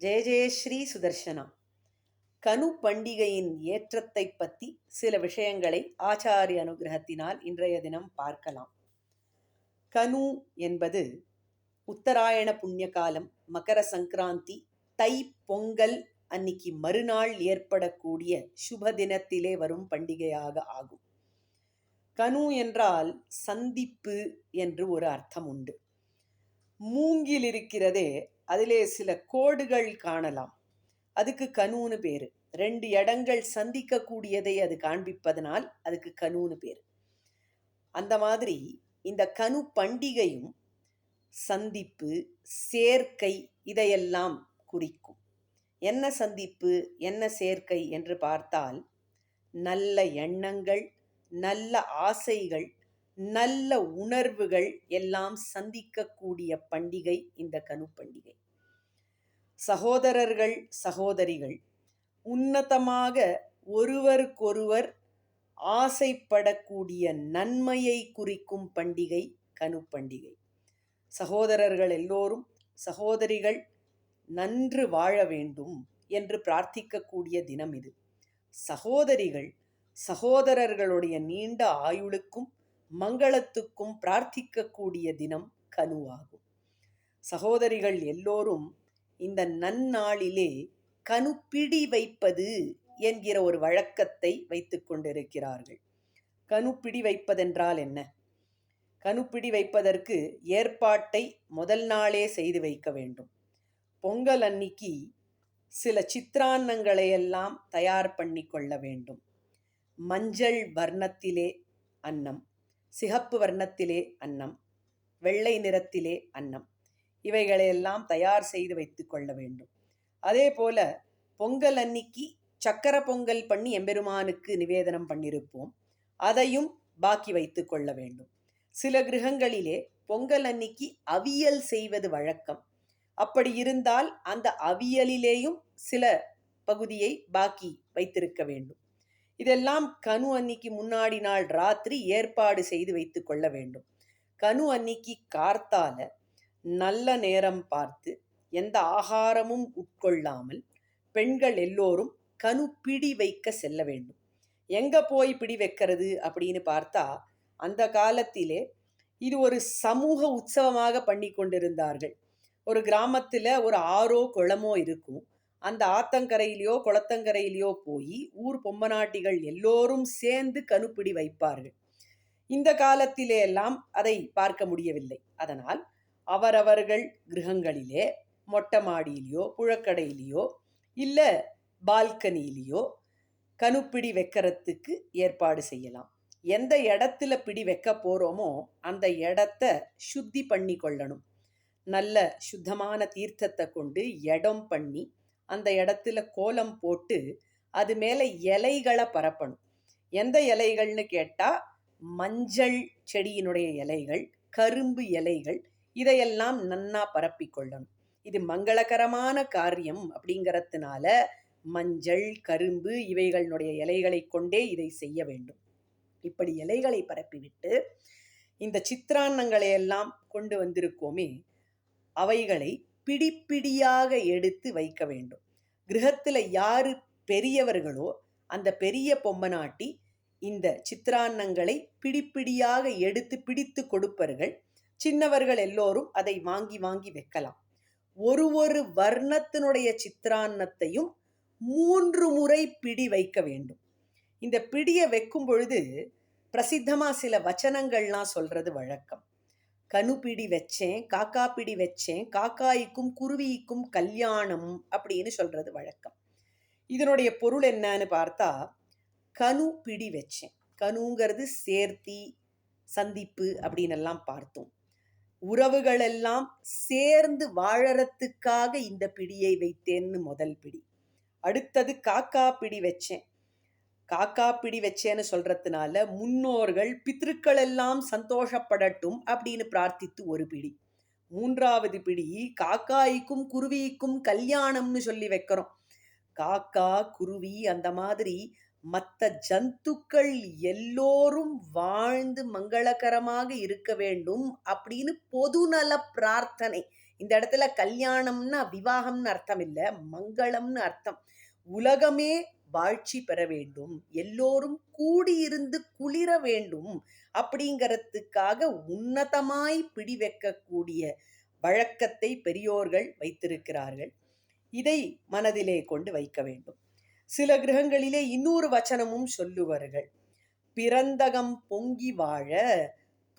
ஜெய ஜெய ஸ்ரீ சுதர்சனா. கனு பண்டிகையின் ஏற்றத்தை பற்றி சில விஷயங்களை ஆச்சாரிய அனுகிரகத்தினால் இன்றைய தினம் பார்க்கலாம். கனு என்பது உத்தராயண புண்ணிய காலம், மகர சங்கராந்தி, தை பொங்கல் அன்னைக்கு மறுநாள் ஏற்படக்கூடிய சுப தினத்திலே வரும் பண்டிகையாக ஆகும். கனு என்றால் சந்திப்பு என்று ஒரு அர்த்தம் உண்டு. மூங்கில் இருக்கிறதே, அதிலே சில கோடுகள் காணலாம், அதுக்கு கனுன்னு பேரு. ரெண்டு இடங்கள் சந்திக்கக்கூடியதை அது காண்பிப்பதனால் அதுக்கு கனுன்னு பேரு. அந்த மாதிரி இந்த கனு பண்டிகையும் சந்திப்பு, சேர்க்கை இதையெல்லாம் குறிக்கும். என்ன சந்திப்பு, என்ன சேர்க்கை என்று பார்த்தால், நல்ல எண்ணங்கள், நல்ல ஆசைகள், நல்ல உணர்வுகள் எல்லாம் சந்திக்கக்கூடிய பண்டிகை இந்த கனு பண்டிகை. சகோதரர்கள் சகோதரிகள் உன்னதமாக ஒருவருக்கொருவர் ஆசைப்படக்கூடிய நன்மையை குறிக்கும் பண்டிகை கனு பண்டிகை. சகோதரர்கள் எல்லோரும் சகோதரிகள் நன்று வாழ வேண்டும் என்று பிரார்த்திக்கக்கூடிய தினம் இது. சகோதரிகள் சகோதரர்களுடைய நீண்ட ஆயுளுக்கும் மங்களத்துக்கும் பிரார்த்திக்கக்கூடிய தினம் கனுவாகும். சகோதரிகள் எல்லோரும் இந்த நன்னாளிலே கனுப்பிடி வைப்பது என்கிற ஒரு வழக்கத்தை வைத்து கொண்டிருக்கிறார்கள். கனுப்பிடி வைப்பதென்றால் என்ன? கனுப்பிடி வைப்பதற்கு ஏற்பாட்டை முதல் நாளே செய்து வைக்க வேண்டும். பொங்கல் அன்னிக்கு சில சித்திரான்னங்களையெல்லாம் தயார் பண்ணி கொள்ள வேண்டும். மஞ்சள் வர்ணத்திலே அன்னம், சிகப்பு வர்ணத்திலே அன்னம், வெள்ளை நிறத்திலே அன்னம், இவைகளையெல்லாம் தயார் செய்து வைத்து கொள்ள வேண்டும். அதே போல பொங்கல் அன்னிக்கு சக்கர பொங்கல் பண்ணி எம்பெருமானுக்கு நிவேதனம் பண்ணியிருப்போம், அதையும் பாக்கி வைத்து கொள்ள வேண்டும். சில கிரகங்களிலே பொங்கல் அன்னிக்கு அவியல் செய்வது வழக்கம். அப்படி இருந்தால் அந்த அவியலிலேயும் சில பகுதியை பாக்கி வைத்திருக்க வேண்டும். இதெல்லாம் கனு அன்னிக்கு முன்னாடி நாள் ராத்திரி ஏற்பாடு செய்து வைத்து கொள்ள வேண்டும். கனு அன்னிக்கு கார்த்தால நல்ல நேரம் பார்த்து எந்த ஆகாரமும் உட்கொள்ளாமல் பெண்கள் எல்லோரும் கனு பிடி வைக்க செல்ல வேண்டும். எங்க போய் பிடி வைக்கிறது அப்படின்னு பார்த்தா, அந்த காலத்திலே இது ஒரு சமூக உற்சவமாக பண்ணி கொண்டிருந்தார்கள். ஒரு கிராமத்தில் ஒரு ஆறோ குளமோ இருக்கும். அந்த ஆத்தங்கரையிலையோ குளத்தங்கரையிலையோ போய் ஊர் பொம்மநாட்டிகள் எல்லோரும் சேர்ந்து கனுப்பிடி வைப்பார்கள். இந்த காலத்திலே எல்லாம் அதை பார்க்க முடியவில்லை. அதனால் அவரவர்கள் கிரகங்களிலே மொட்டை மாடியிலையோ புழக்கடையிலையோ இல்லை பால்கனியிலையோ கனுப்பிடி வைக்கிறதுக்கு ஏற்பாடு செய்யலாம். எந்த இடத்துல பிடி வைக்க போகிறோமோ அந்த இடத்த சுத்தி பண்ணி கொள்ளணும். நல்ல சுத்தமான தீர்த்தத்தை கொண்டு இடம் பண்ணி அந்த இடத்துல கோலம் போட்டு அது மேலே இலைகளை பரப்பணும். எந்த இலைகள்னு கேட்டால் மஞ்சள் செடியினுடைய இலைகள், கரும்பு இலைகள், இதையெல்லாம் நன்னா பரப்பி கொள்ளணும். இது மங்களகரமான காரியம் அப்படிங்கிறதுனால மஞ்சள், கரும்பு இவைகளுடைய இலைகளை கொண்டே இதை செய்ய வேண்டும். இப்படி இலைகளை பரப்பிவிட்டு இந்த சித்திரான்னங்களை எல்லாம் கொண்டு வந்திருக்கோமே, அவைகளை பிடிப்பிடியாக எடுத்து வைக்க வேண்டும். கிரகத்தில் யாரு பெரியவர்களோ அந்த பெரிய பொம்மநாட்டி இந்த சித்திரான்னங்களை பிடிப்பிடியாக எடுத்து பிடித்து கொடுப்பார்கள். சின்னவர்கள் எல்லோரும் அதை வாங்கி வாங்கி வைக்கலாம். ஒரு ஒரு வர்ணத்தினுடைய சித்திரான்னத்தையும் 3 முறை பிடி வைக்க வேண்டும். இந்த பிடியை வைக்கும் பொழுது பிரசித்தமாக சில வச்சனங்கள்லாம் சொல்றது வழக்கம். கனு பிடி வச்சேன், காக்கா பிடி வச்சேன், காக்காய்க்கும் குருவிக்கும் கல்யாணம் அப்படின்னு சொல்றது வழக்கம். இதனுடைய பொருள் என்னன்னு பார்த்தா, கனு பிடி வச்சேன், கனுங்கிறது சேர்த்தி சந்திப்பு அப்படின்னு எல்லாம் பார்த்தோம். உறவுகள் எல்லாம் சேர்ந்து வாழறதுக்காக இந்த பிடியை வைத்தேன்னு முதல் பிடி. அடுத்தது காக்கா பிடி வச்சேன். காக்கா பிடி வச்சேன்னு சொல்றதுனால முன்னோர்கள் பித்ருக்கள் எல்லாம் சந்தோஷப்படட்டும் அப்படின்னு பிரார்த்தித்து ஒரு பிடி. 3வது பிடி காக்காய்க்கும் குருவிக்கும் கல்யாணம்னு சொல்லி வைக்கிறோம். காக்கா குருவி அந்த மாதிரி மற்ற ஜந்துக்கள் எல்லோரும் வாழ்ந்து மங்களகரமாக இருக்க வேண்டும் அப்படின்னு பொதுநல பிரார்த்தனை இந்த இடத்துல கல்யாணம்னா விவாகம்னு அர்த்தம் இல்லை, மங்களம்னு அர்த்தம். உலகமே வாழ்ச்சி பெற வேண்டும், எல்லோரும் கூடியிருந்து குளிர வேண்டும் அப்படிங்கிறதுக்காக உன்னதமாய் பிடி வைக்கக்கூடிய வழக்கத்தை பெரியோர்கள் வைத்திருக்கிறார்கள். இதை மனதிலே கொண்டு வைக்க வேண்டும். சில கிரகங்களிலே இன்னொரு வச்சனமும் சொல்லுவார்கள். பிறந்தகம் பொங்கி வாழ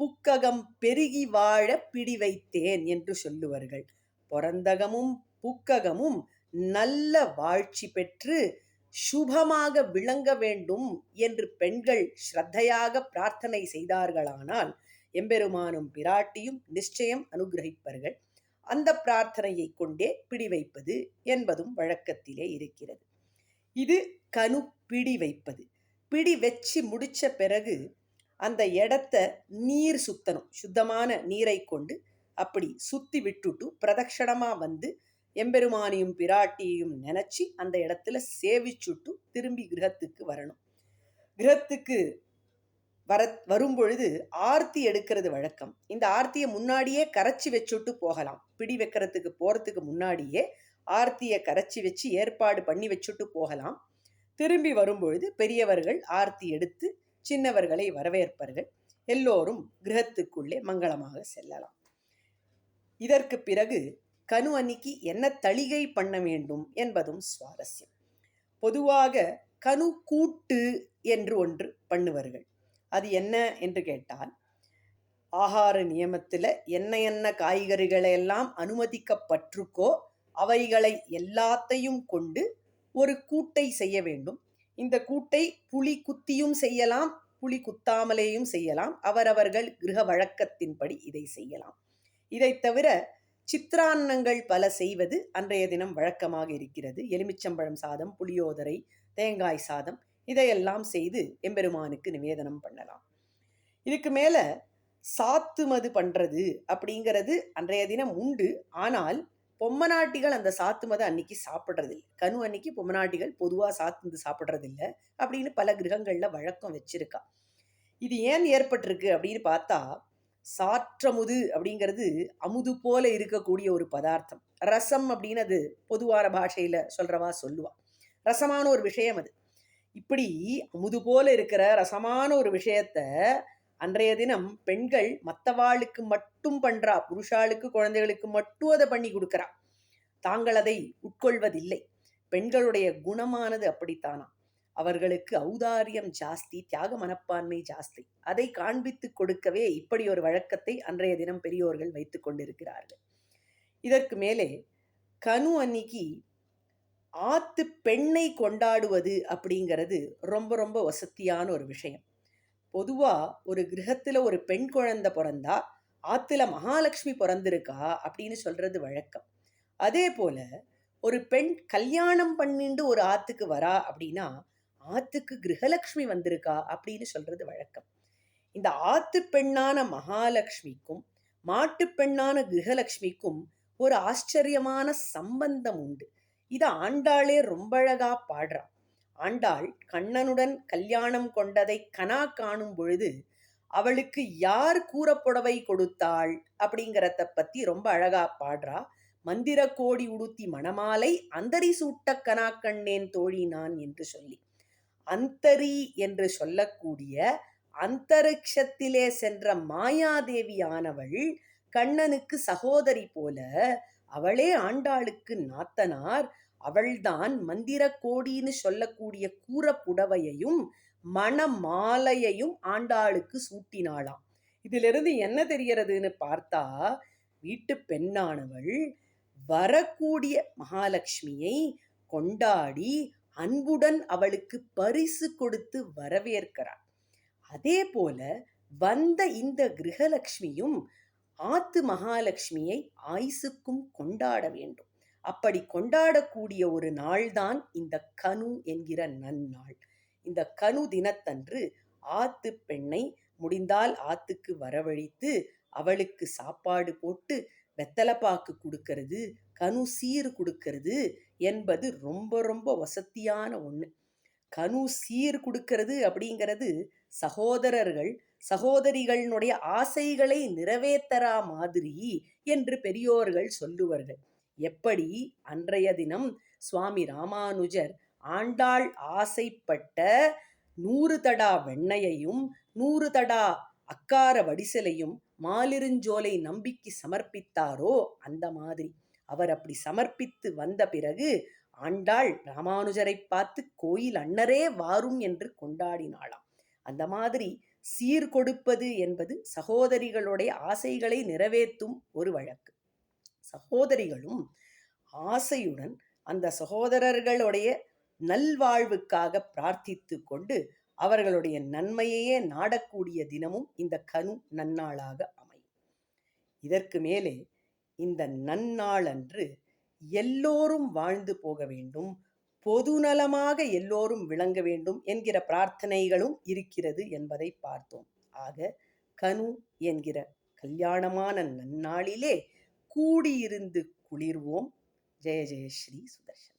புக்ககம் பெருகி வாழ பிடி வைத்தேன் என்று சொல்லுவார்கள். பிறந்தகமும் புக்ககமும் நல்ல வாழ்ச்சி பெற்று சுபமாக விளங்க வேண்டும் என்று பெண்கள் ஸ்ரத்தையாக பிரார்த்தனை செய்தார்களானால் எம்பெருமானும் பிராட்டியும் நிச்சயம் அனுகிரகிப்பார்கள். அந்த பிரார்த்தனையை கொண்டே பிடி வைப்பது என்பதும் வழக்கத்திலே இருக்கிறது. இது கனு பிடி வைப்பது. பிடி வச்சு முடிச்ச பிறகு அந்த இடத்த நீர் சுத்தணும், சுத்தமான நீரை கொண்டு அப்படி சுத்தி விட்டுட்டு பிரதட்சணமா வந்து எம்பெருமானியும் பிராட்டியையும் நினைச்சு அந்த இடத்துல சேவிச்சுட்டு திரும்பி கிரகத்துக்கு வரணும். கிரகத்துக்கு வரும்பொழுது ஆர்த்தி எடுக்கிறது வழக்கம். இந்த ஆர்த்தியை முன்னாடியே கரைச்சி வச்சுட்டு போகலாம். பிடி வைக்கிறதுக்கு போறதுக்கு முன்னாடியே ஆர்த்தியை கரைச்சி வச்சு ஏற்பாடு பண்ணி வச்சுட்டு போகலாம். திரும்பி வரும்பொழுது பெரியவர்கள் ஆர்த்தி எடுத்து சின்னவர்களை வரவேற்பார்கள். எல்லோரும் கிரகத்துக்குள்ளே மங்களமாக செல்லலாம். இதற்கு பிறகு கனு அன்னிக்கு என்ன தளிகை பண்ண வேண்டும் என்பதும் சுவாரஸ்யம். பொதுவாக கனு கூட்டு என்று ஒன்று பண்ணுவார்கள். அது என்ன என்று கேட்டால், ஆகார நியமத்தில் என்ன என்ன காய்கறிகளை எல்லாம் அனுமதிக்கப்பட்டிருக்கோ அவைகளை எல்லாத்தையும் கொண்டு ஒரு கூட்டை செய்ய வேண்டும். இந்த கூட்டை புளி குத்தியும் செய்யலாம், புளி குத்தாமலேயும் செய்யலாம். அவரவர்கள் கிரக வழக்கத்தின்படி இதை செய்யலாம். இதை தவிர சித்திரான்னங்கள் பல செய்வது அன்றைய தினம் வழக்கமாக இருக்கிறது. எலுமிச்சம்பழம் சாதம், புளியோதரை, தேங்காய் சாதம் இதையெல்லாம் செய்து எம்பெருமானுக்கு நிவேதனம் பண்ணலாம். இதுக்கு மேல சாத்துமது பண்றது அப்படிங்கிறது அன்றைய தினம் உண்டு. ஆனால் பொம்மநாட்டிகள் அந்த சாத்துமதை அன்னைக்கு சாப்பிட்றதில்லை. கனு அன்னைக்கு பொம்மநாட்டிகள் பொதுவாக சாத்துமது சாப்பிட்றதில்லை அப்படின்னு பல கிரகங்கள்ல வழக்கம் வச்சிருக்கா. இது ஏன் ஏற்பட்டிருக்கு அப்படின்னு பார்த்தா, சாற்றமுது அப்படிங்கிறது அமுது போல இருக்கக்கூடிய ஒரு பதார்த்தம். ரசம் அப்படின்னு அது பொதுவான பாஷையில சொல்றவா சொல்லுவா. ரசமான ஒரு விஷயம் அது. இப்படி அமுது போல இருக்கிற ரசமான ஒரு விஷயத்த அன்றைய தினம் பெண்கள் மற்றவாளுக்கு மட்டும் பண்றா, புருஷாளுக்கு குழந்தைகளுக்கு மட்டும் அதை பண்ணி கொடுக்கறா. தாங்கள் அதை உட்கொள்வதில்லை. பெண்களுடைய குணமானது அப்படித்தானா. அவர்களுக்கு ஔதாரியம் ஜாஸ்தி, தியாக மனப்பான்மை ஜாஸ்தி. அதை காண்பித்து கொடுக்கவே இப்படி ஒரு வழக்கத்தை அன்றைய தினம் பெரியோர்கள் வைத்து கொண்டிருக்கிறார்கள். இதற்கு மேலே கனு அன்னிக்கு ஆத்து பெண்ணை கொண்டாடுவது அப்படிங்கிறது ரொம்ப ரொம்ப வசதியான ஒரு விஷயம். பொதுவா ஒரு கிரகத்துல ஒரு பெண் குழந்தை பிறந்தா ஆத்துல மகாலட்சுமி பிறந்திருக்கா அப்படின்னு சொல்றது வழக்கம். அதே போல ஒரு பெண் கல்யாணம் பண்ணிண்டு ஒரு ஆத்துக்கு வரா அப்படின்னா ஆத்துக்கு கிரகலட்சுமி வந்திருக்கா அப்படின்னு சொல்றது வழக்கம். இந்த ஆத்து பெண்ணான மகாலட்சுமிக்கும் மாட்டு பெண்ணான கிரகலட்சுமிக்கும் ஒரு ஆச்சரியமான சம்பந்தம் உண்டு. இதை ஆண்டாளே ரொம்ப அழகா பாடுறா. ஆண்டாள் கண்ணனுடன் கல்யாணம் கொண்டதை கனா காணும் பொழுது அவளுக்கு யார் கூறப்புடவை கொடுத்தாள் அப்படிங்கிறத பத்தி ரொம்ப அழகா பாடுறா. மந்திர கோடி உடுத்தி மணமாலை அந்தரி சூட்ட கனா கண்ணேன் தோழி நான் என்று சொல்லி, அந்தரி என்று சொல்லக்கூடிய அந்தரிக்ஷத்திலே சென்ற மாயாதேவியானவள் கண்ணனுக்கு சகோதரி போல, அவளே ஆண்டாளுக்கு நாத்தனார். அவள்தான் மந்திர கோடின்னு சொல்லக்கூடிய கூறப்புடவையையும் மணமாலையையும் ஆண்டாளுக்கு சூட்டினாளாம். இதிலிருந்து என்ன தெரிகிறதுன்னு பார்த்தா, வீட்டு பெண்ணானவள் வரக்கூடிய மகாலட்சுமியை கொண்டாடி அன்புடன் அவளுக்கு பரிசு கொடுத்து வரவேற்கிறாள். அதே போல வந்த இந்த கிரகலட்சுமியும் ஆத்து மகாலட்சுமியை ஆயுசுக்கும் கொண்டாட வேண்டும். அப்படி கொண்டாடக்கூடிய ஒரு நாள்தான் இந்த கனு என்கிற நன்னாள். இந்த கனு தினத்தன்று ஆத்து பெண்ணை முடிந்தால் ஆத்துக்கு வரவழைத்து அவளுக்கு சாப்பாடு போட்டு வெத்தலைப்பாக்கு கொடுக்கறது, கனு சீர் கொடுக்கறது என்பது ரொம்ப ரொம்ப வசதியான ஒன்று. கனு சீர் கொடுக்கறது அப்படிங்கிறது சகோதரர்கள் சகோதரிகளினுடைய ஆசைகளை நிறைவேற்றரா மாதிரி என்று பெரியோர்கள் சொல்லுவார்கள். எப்படி அன்றைய தினம் சுவாமி ராமானுஜர் ஆண்டாள் ஆசைப்பட்ட 100 தடா வெண்ணையையும் 100 தடா அக்கார வடிசலையும் மாலிருஞ்சோலை நம்பிக்கு சமர்ப்பித்தாரோ அந்த மாதிரி அவர் அப்படி சமர்ப்பித்து வந்த பிறகு ஆண்டாள் ராமானுஜரை பார்த்து கோயில் அண்ணரே வாரும் என்று கொண்டாடினாளாம். அந்த மாதிரி சீர் கொடுப்பது என்பது சகோதரிகளுடைய ஆசைகளை நிறைவேற்றும் ஒரு வழக்கு. சகோதரிகளும் ஆசையுடன் அந்த சகோதரர்களுடைய நல்வாழ்வுக்காக பிரார்த்தித்து கொண்டு அவர்களுடைய நன்மையையே நாடக்கூடிய தினமும் இந்த கனு நன்னாளாக அமையும். இதற்கு மேலே இந்த நன்னாளன்று எல்லோரும் வாழ்ந்து போக வேண்டும், பொதுநலமாக எல்லோரும் விளங்க வேண்டும் என்கிற பிரார்த்தனைகளும் இருக்கிறது என்பதை பார்த்தோம். ஆக கனு என்கிற கல்யாணமான நன்னாளிலே கூடியிருந்து குளிர்வோம். ஜெய ஜெய ஸ்ரீ சுதர்சன.